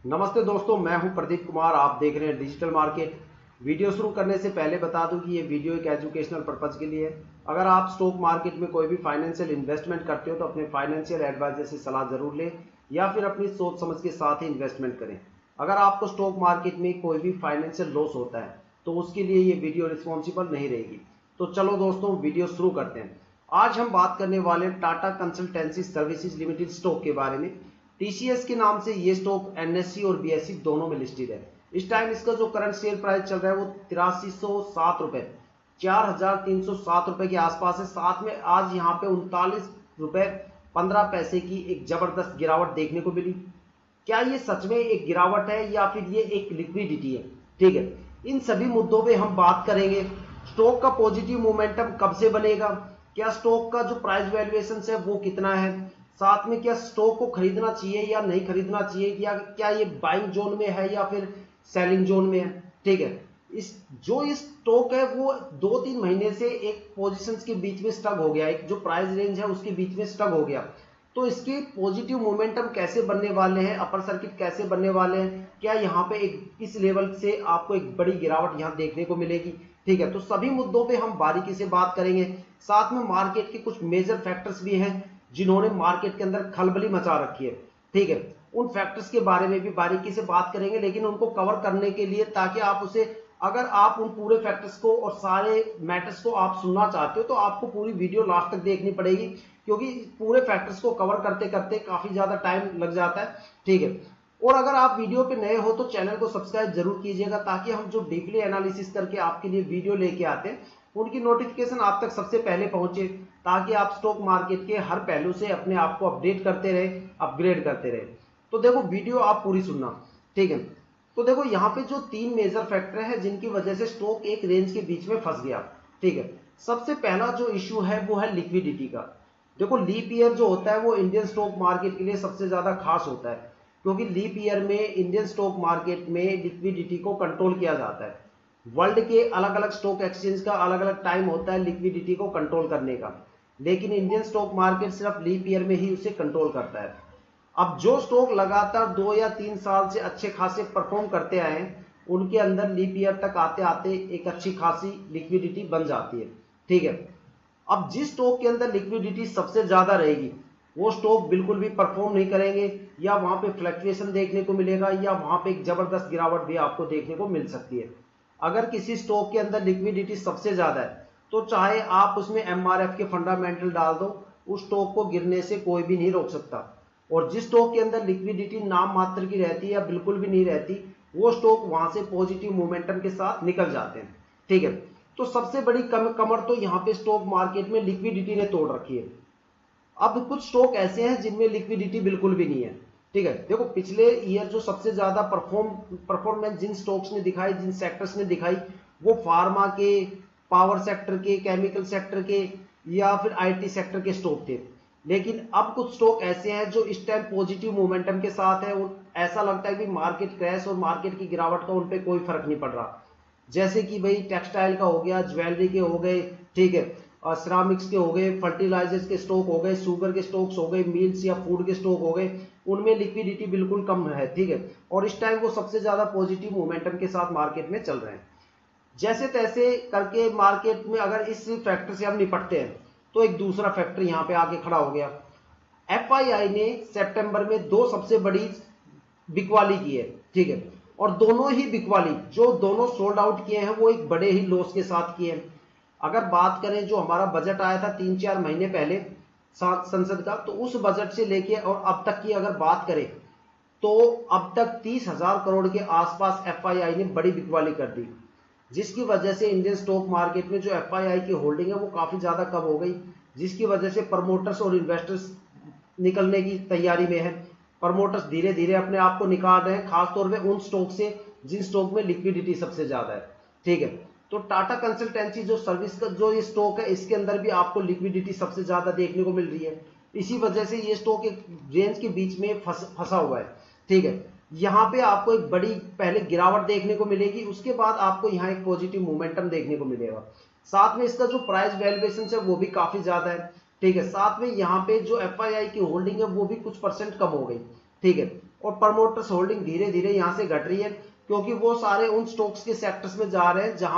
नमस्ते दोस्तों, मैं हूं प्रदीप कुमार। आप देख रहे हैं डिजिटल मार्केट। वीडियो शुरू करने से पहले बता दूं कि ये वीडियो एक एजुकेशनल पर्पज के लिए है। अगर आप स्टॉक मार्केट में कोई भी फाइनेंशियल इन्वेस्टमेंट करते हो तो अपने फाइनेंशियल एडवाइजर से सलाह जरूर लें या फिर अपनी सोच समझ के साथ ही इन्वेस्टमेंट करें। अगर आपको स्टॉक मार्केट में कोई भी फाइनेंशियल लॉस होता है तो उसके लिए ये वीडियो रिस्पॉन्सिबल नहीं रहेगी। तो चलो दोस्तों, वीडियो शुरू करते हैं। आज हम बात करने वाले Tata consultancy services limited stock के बारे में। टीसीएस के नाम से ये स्टॉक एनएससी और बीएससी दोनों में लिस्टेड है। इस टाइम इसका जो करंट शेयर प्राइस चल रहा है वो 8307 रुपए, 4307 रुपए के आसपास है। साथ में आज यहाँ पे 39 रुपए 15 पैसे की एक जबरदस्त गिरावट देखने को मिली। क्या ये सच में एक गिरावट है या फिर ये एक लिक्विडिटी है? ठीक है, इन सभी मुद्दों पे हम बात करेंगे। स्टॉक का पॉजिटिव मोमेंटम कब से बनेगा, क्या स्टॉक का जो प्राइस वैल्यूएशन है वो कितना है, साथ में क्या स्टॉक को खरीदना चाहिए या नहीं खरीदना चाहिए, क्या ये बाइंग जोन में है या फिर सेलिंग जोन में है। ठीक है, इस स्टॉक है वो 2-3 महीने से एक पोजीशंस के बीच में स्टक हो गया, एक जो प्राइस रेंज है उसके बीच में स्टक हो गया। तो इसके पॉजिटिव मोमेंटम कैसे बनने वाले हैं, अपर सर्किट कैसे बनने वाले हैं, क्या यहाँ पे एक इस लेवल से आपको एक बड़ी गिरावट यहाँ देखने को मिलेगी। ठीक है, तो सभी मुद्दों पे हम बारीकी से बात करेंगे। साथ में मार्केट के कुछ मेजर फैक्टर्स भी हैं जिन्होंने मार्केट के अंदर खलबली मचा रखी है। ठीक है, उन फैक्टर्स के बारे में भी बारीकी से बात करेंगे, लेकिन उनको कवर करने के लिए ताकि आप उसे, अगर आप उन पूरे फैक्टर्स को और सारे मैटर्स को आप सुनना चाहते हो तो आपको पूरी वीडियो लास्ट तक देखनी पड़ेगी, क्योंकि पूरे फैक्टर्स को कवर करते करते काफी ज्यादा टाइम लग जाता है। ठीक है, और अगर आप वीडियो पे नए हो तो चैनल को सब्सक्राइब जरूर कीजिएगा, ताकि हम जो डीपली एनालिसिस करके आपके लिए वीडियो लेके आते हैं उनकी नोटिफिकेशन आप तक सबसे पहले पहुंचे, ताकि आप स्टॉक मार्केट के हर पहलू से अपने आप को अपडेट करते रहे, अपग्रेड करते रहे। तो देखो, वीडियो आप पूरी सुनना। ठीक है, तो देखो यहाँ पे जो 3 मेजर फैक्टर है जिनकी वजह से स्टॉक एक रेंज के बीच में फंस गया। ठीक है, सबसे पहला जो इश्यू है वो है लिक्विडिटी का। देखो, लीप ईयर जो होता है वो इंडियन स्टॉक मार्केट के लिए सबसे ज्यादा खास होता है, क्योंकि लीप ईयर में इंडियन स्टॉक मार्केट में लिक्विडिटी को कंट्रोल किया जाता है। वर्ल्ड के अलग अलग स्टॉक एक्सचेंज का अलग अलग टाइम होता है लिक्विडिटी को कंट्रोल करने का, लेकिन इंडियन स्टॉक मार्केट सिर्फ लीप ईयर में ही उसे कंट्रोल करता है। अब जो स्टॉक लगातार 2 या 3 साल से अच्छे खासे परफॉर्म करते आए हैं उनके अंदर लीप ईयर तक आते आते एक अच्छी खासी लिक्विडिटी बन जाती है। ठीक है, अब जिस स्टॉक के अंदर लिक्विडिटी सबसे ज्यादा रहेगी वो स्टॉक बिल्कुल भी परफॉर्म नहीं करेंगे, या वहां पे फ्लक्चुएशन देखने को मिलेगा, या वहां पे एक जबरदस्त गिरावट भी आपको देखने को मिल सकती है। अगर किसी स्टॉक के अंदर लिक्विडिटी सबसे ज्यादा है तो चाहे आप उसमें एमआरएफ के फंडामेंटल डाल दो, उस स्टॉक को गिरने से कोई भी नहीं रोक सकता। और जिस स्टॉक के अंदर लिक्विडिटी नाम मात्र की रहती है या बिल्कुल भी नहीं रहती, वो स्टॉक वहां से पॉजिटिव मोमेंटम के साथ निकल जाते हैं। ठीक है, तो सबसे बड़ी कमर तो यहाँ पे स्टॉक मार्केट में लिक्विडिटी ने तोड़ रखी है। अब कुछ स्टॉक ऐसे हैं जिनमें लिक्विडिटी बिल्कुल भी नहीं है। ठीक है, देखो, पिछले ईयर जो सबसे ज्यादा परफॉर्मेंस जिन स्टॉक्स ने दिखाई, जिन सेक्टर्स ने दिखाई, वो फार्मा के, पावर सेक्टर के, केमिकल सेक्टर के या फिर आईटी सेक्टर के स्टॉक थे। लेकिन अब कुछ स्टॉक ऐसे हैं जो इस टाइम पॉजिटिव मोमेंटम के साथ है और ऐसा लगता है कि मार्केट क्रैश और मार्केट की गिरावट का उन पर कोई फर्क नहीं पड़ रहा। जैसे कि भाई टेक्सटाइल का हो गया, ज्वेलरी के हो गए, ठीक है, और सिरामिक्स के हो गए, फर्टिलाइजर्स के स्टॉक हो गए, शुगर के स्टॉक्स हो गए, मिल्स या फूड के स्टॉक हो गए, उनमें लिक्विडिटी बिल्कुल कम है। ठीक है, और इस टाइम वो सबसे ज्यादा पॉजिटिव मोमेंटम के साथ मार्केट में चल रहे हैं। जैसे तैसे करके मार्केट में अगर इस फैक्टर से हम निपटते हैं तो एक दूसरा फैक्टर यहाँ पे आके खड़ा हो गया। एफआईआई ने सितंबर में 2 सबसे बड़ी बिकवाली की है। ठीक है, और दोनों ही बिकवाली जो दोनों सोल्ड आउट किए हैं वो एक बड़े ही लॉस के साथ किए हैं। अगर बात करें, जो हमारा बजट आया था 3-4 महीने पहले संसद का, तो उस बजट से लेके और अब तक की अगर बात करें तो अब तक 30,000 करोड़ के आसपास एफआईआई ने बड़ी बिकवाली कर दी, जिसकी वजह से इंडियन स्टॉक मार्केट में जो एफआईआई की होल्डिंग है वो काफी ज्यादा कम हो गई, जिसकी वजह से प्रमोटर्स और इन्वेस्टर्स निकलने की तैयारी में है। प्रमोटर्स धीरे धीरे अपने आप को निकाल रहे हैं, खासतौर पे उन स्टॉक से जिन स्टॉक में लिक्विडिटी सबसे ज्यादा है। ठीक है, तो टाटा कंसल्टेंसी जो सर्विस का जो ये स्टॉक है इसके अंदर भी आपको लिक्विडिटी सबसे ज्यादा देखने को मिल रही है। इसी वजह से ये स्टॉक एक रेंज के बीच में फंसा हुआ है। ठीक है, यहाँ पे आपको एक बड़ी पहले गिरावट देखने को मिलेगी, उसके बाद आपको यहाँ एक पॉजिटिव मोमेंटम देखने को मिलेगा। साथ में इसका जो प्राइस वैल्यूएशन है वो भी काफी ज्यादा है। ठीक है, साथ में यहाँ पे जो एफआईआई की होल्डिंग है वो भी कुछ परसेंट कम हो गई। ठीक है, और प्रमोटर्स होल्डिंग धीरे धीरे यहां से घट रही है, क्योंकि वो सारे उन स्टॉक्स के सेक्टर्स में जा रहे हैं जहां